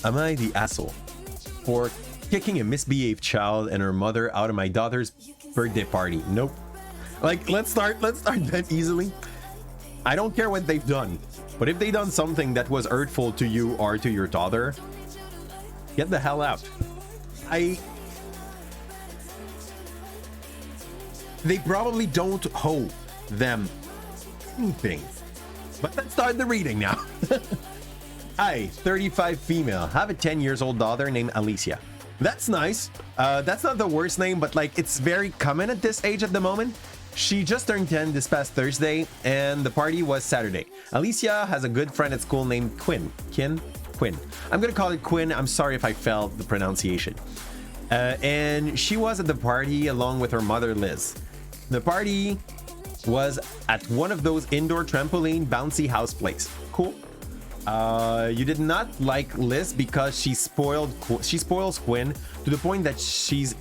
am I the asshole for kicking a misbehaved child and her mother out of my daughter's birthday party? Nope. Like, let's start that easily. I don't care what they've done, but if they done something that was hurtful to you or to your daughter, get the hell out. They probably don't owe them anything. But let's start the reading now. Hi, 35 female, have a 10 years old daughter named Alicia. That's nice. That's not the worst name, but like it's very common at this age at the moment. She just turned 10 this past Thursday, and the party was Saturday. Alicia has a good friend at school named Quinn. Quinn. I'm gonna call it Quinn. I'm sorry if I failed the pronunciation. And she was at the party along with her mother, Liz. The party was at one of those indoor trampoline bouncy house plays. Cool. You did not like Liz because she spoils Quinn to the point that she's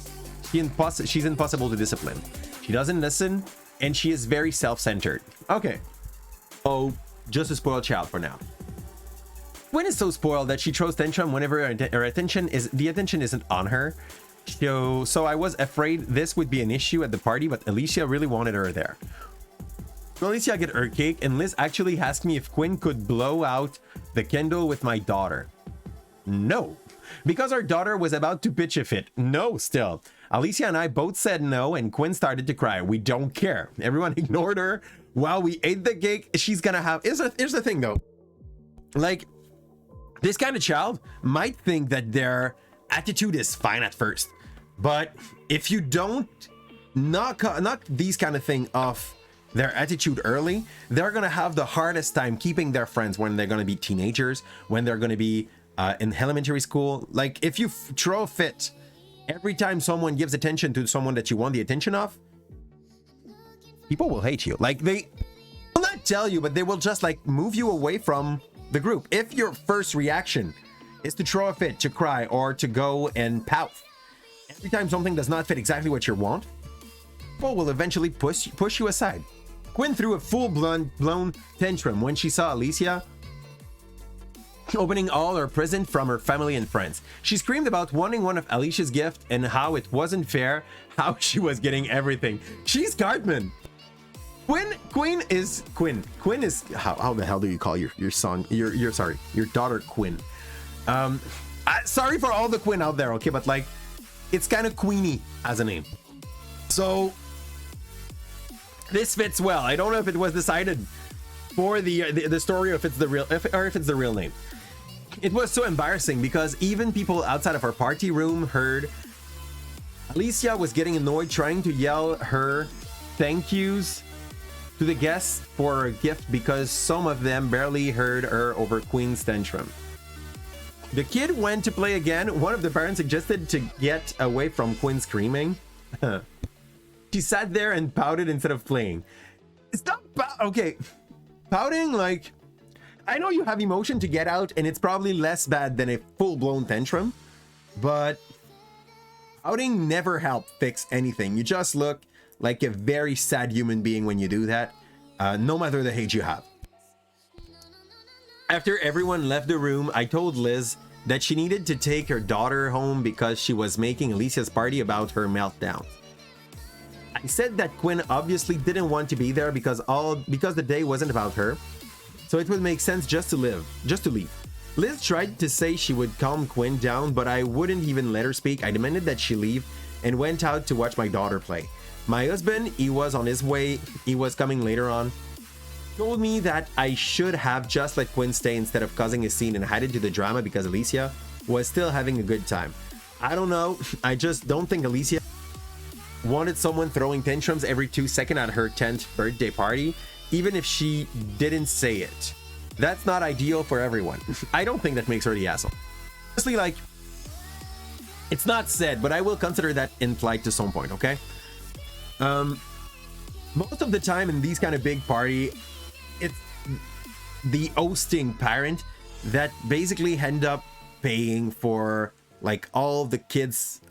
impossible to discipline. She doesn't listen, and she is very self-centered. Okay. Oh, just a spoiled child for now. Quinn is so spoiled that she throws tantrum whenever her attention isn't on her. So I was afraid this would be an issue at the party, but Alicia really wanted her there. So Alicia get her cake, and Liz actually asked me if Quinn could blow out the candle with my daughter. No, because our daughter was about to pitch a fit. No, still. Alicia and I both said no, and Quinn started to cry. We don't care. Everyone ignored her while we ate the cake. She's gonna have... Here's the thing, though. Like, this kind of child might think that their attitude is fine at first. But if you don't knock these kind of thing off their attitude early, they're gonna have the hardest time keeping their friends when they're gonna be teenagers, when they're gonna be in elementary school. Like, if you throw a fit every time someone gives attention to someone that you want the attention of, people will hate you. Like, they will not tell you, but they will just like move you away from the group. If your first reaction is to throw a fit, to cry, or to go and pout every time something does not fit exactly what you want, people will eventually push you aside. Quinn threw a full-blown tantrum when she saw Alicia opening all her presents from her family and friends. She screamed about wanting one of Alicia's gifts and how it wasn't fair how she was getting everything. She's Cartman. Quinn is how the hell do you call your daughter Quinn? Sorry for all the Quinn out there, okay, but like it's kind of Queenie as a name. So this fits well. I don't know if it was decided for the story or if it's the real name. It was so embarrassing because even people outside of our party room heard Alicia was getting annoyed trying to yell her thank yous to the guests for her gift because some of them barely heard her over Queen's tantrum. The kid went to play again. One of the parents suggested to get away from Quinn screaming. She sat there and pouted instead of playing. Stop. Okay. Pouting, like, I know you have emotion to get out, and it's probably less bad than a full-blown tantrum, but pouting never helped fix anything. You just look like a very sad human being when you do that, no matter the age you have. After everyone left the room, I told Liz that she needed to take her daughter home because she was making Alicia's party about her meltdown. I said that Quinn obviously didn't want to be there because the day wasn't about her, so it would make sense just to leave. Liz tried to say she would calm Quinn down, but I wouldn't even let her speak. I demanded that she leave and went out to watch my daughter play. My husband, he was on his way, he was coming later on, told me that I should have just let Quinn stay instead of causing a scene and added to the drama because Alicia was still having a good time. I don't know, I just don't think Alicia wanted someone throwing tantrums every 2 seconds at her 10th birthday party, even if she didn't say it. That's not ideal for everyone. I don't think that makes her the asshole. Honestly, like, it's not said, but I will consider that implied to some point, okay? Most of the time in these kind of big party, it's the hosting parent that basically end up paying for like all the kids'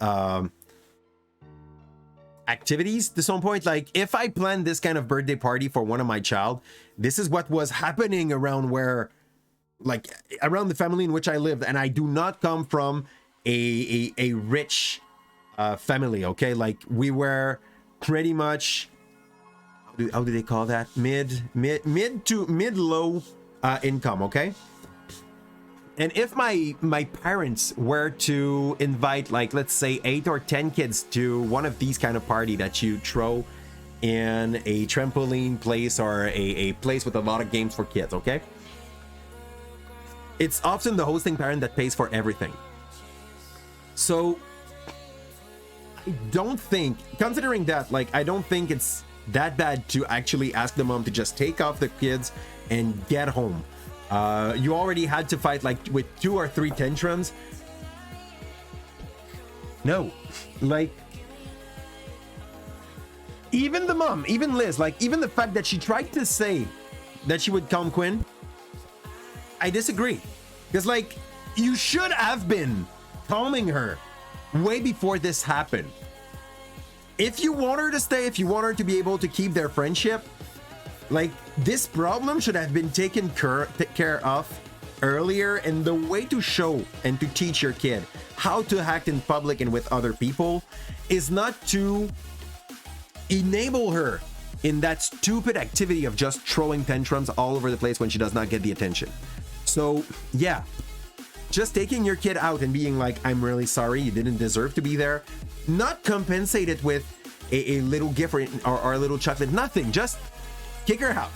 activities to some point. Like, if I planned this kind of birthday party for one of my child, this is what was happening around where like around the family in which I lived, and I do not come from a rich family, okay? Like we were pretty much, how do they call that? Mid to mid low income, okay? And if my parents were to invite, like, let's say 8 or 10 kids to one of these kind of party that you throw in a trampoline place or a place with a lot of games for kids, okay? It's often the hosting parent that pays for everything. So I don't think, considering that, like, I don't think it's that bad to actually ask the mom to just take off the kids and get home. You already had to fight like with 2 or 3 tantrums. No, like, even the mom, even Liz, like, even the fact that she tried to say that she would calm Quinn, I disagree. Because, like, you should have been calming her way before this happened. If you want her to stay, if you want her to be able to keep their friendship, like, this problem should have been taken care of earlier. And the way to show and to teach your kid how to act in public and with other people is not to enable her in that stupid activity of just throwing tantrums all over the place when she does not get the attention. So yeah, just taking your kid out and being like, I'm really sorry, you didn't deserve to be there, not compensate it with a little gift or a little chocolate, nothing, just kick her out.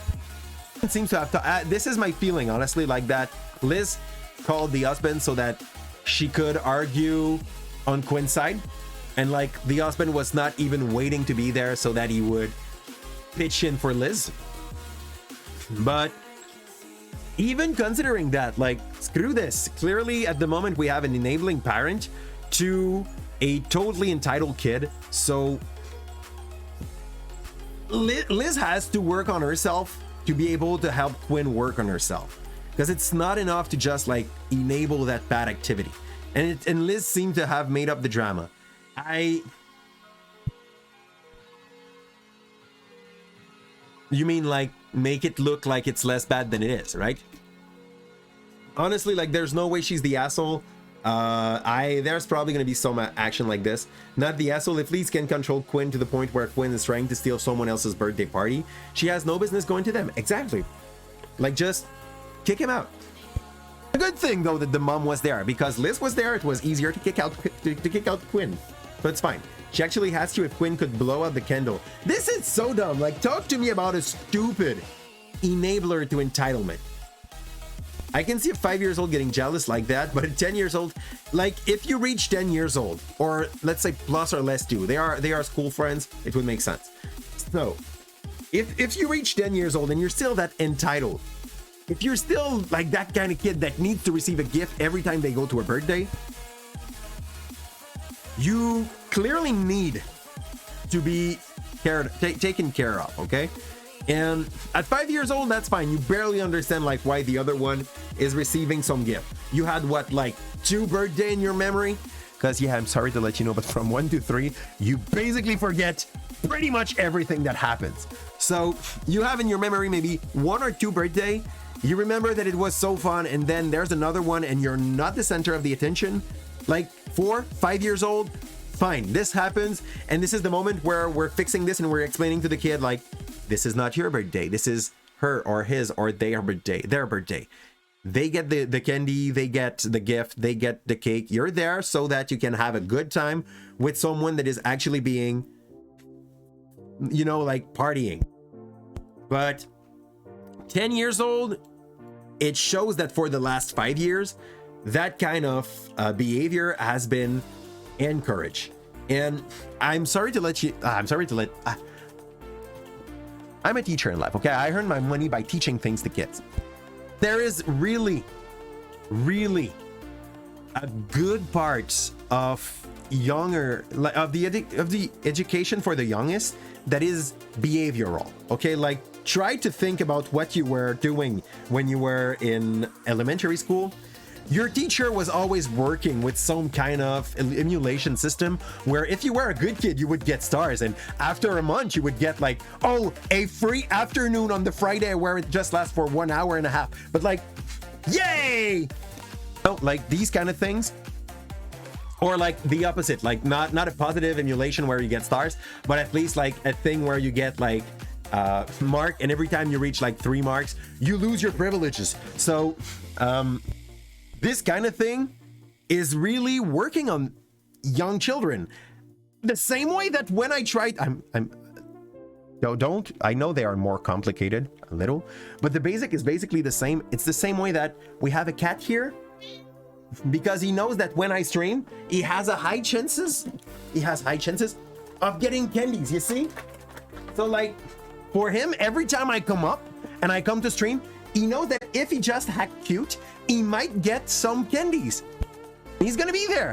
It seems to have this is my feeling, honestly, like that Liz called the husband so that she could argue on Quinn's side, and like the husband was not even waiting to be there so that he would pitch in for Liz. But even considering that, like, screw this. Clearly at the moment we have an enabling parent to a totally entitled kid. So Liz has to work on herself to be able to help Quinn work on herself, because it's not enough to just like enable that bad activity. And Liz seemed to have made up the drama. You mean like make it look like it's less bad than it is, right? Honestly, like, there's no way she's the asshole. There's probably gonna be some action like this. Not the asshole. If Liz can control Quinn to the point where Quinn is trying to steal someone else's birthday party, she has no business going to them. Exactly. Like, just kick him out. A good thing though that the mom was there, because Liz was there. It was easier to kick out Quinn. So it's fine. She actually asked you if Quinn could blow out the candle. This is so dumb. Like, talk to me about a stupid enabler to entitlement. I can see a 5 years old getting jealous like that, but at 10 years old, like, if you reach 10 years old, or let's say plus or less too, they are school friends, it would make sense. So if you reach 10 years old and you're still that entitled, if you're still like that kind of kid that needs to receive a gift every time they go to a birthday, you clearly need to be taken care of, okay? And at 5 years old, that's fine. You barely understand like why the other one is receiving some gift. You had what, like 2 birthdays in your memory? Because yeah, I'm sorry to let you know, but from 1 to 3, you basically forget pretty much everything that happens. So you have in your memory maybe 1 or 2 birthday. You remember that it was so fun, and then there's another one and you're not the center of the attention. Like 4, 5 years old, fine, this happens, and this is the moment where we're fixing this and we're explaining to the kid, like, this is not your birthday, this is her or his or their birthday. They get the candy, they get the gift, they get the cake. You're there so that you can have a good time with someone that is actually being, you know, like partying. But 10 years old, it shows that for the last 5 years, that kind of behavior has been encouraged. And I'm sorry to let I'm a teacher in life, okay? I earn my money by teaching things to kids. There is really a good part of the education for the youngest that is behavioral, okay? Like, try to think about what you were doing when you were in elementary school. Your teacher was always working with some kind of emulation system where if you were a good kid, you would get stars. And after a month, you would get like, oh, a free afternoon on the Friday where it just lasts for 1 hour and a half. But like, Yay! Oh, like these kind of things. Or like the opposite, like not a positive emulation where you get stars, but at least like a thing where you get like mark, and every time you reach like 3 marks, you lose your privileges. So this kind of thing is really working on young children. The same way that when I tried, I know they are more complicated a little, but the basic is basically the same. It's the same way that we have a cat here, because he knows that when I stream, he has high chances of getting candies, you see? So like for him, every time I come up and I come to stream, he knows that if he just hack cute, he might get some candies. He's gonna be there.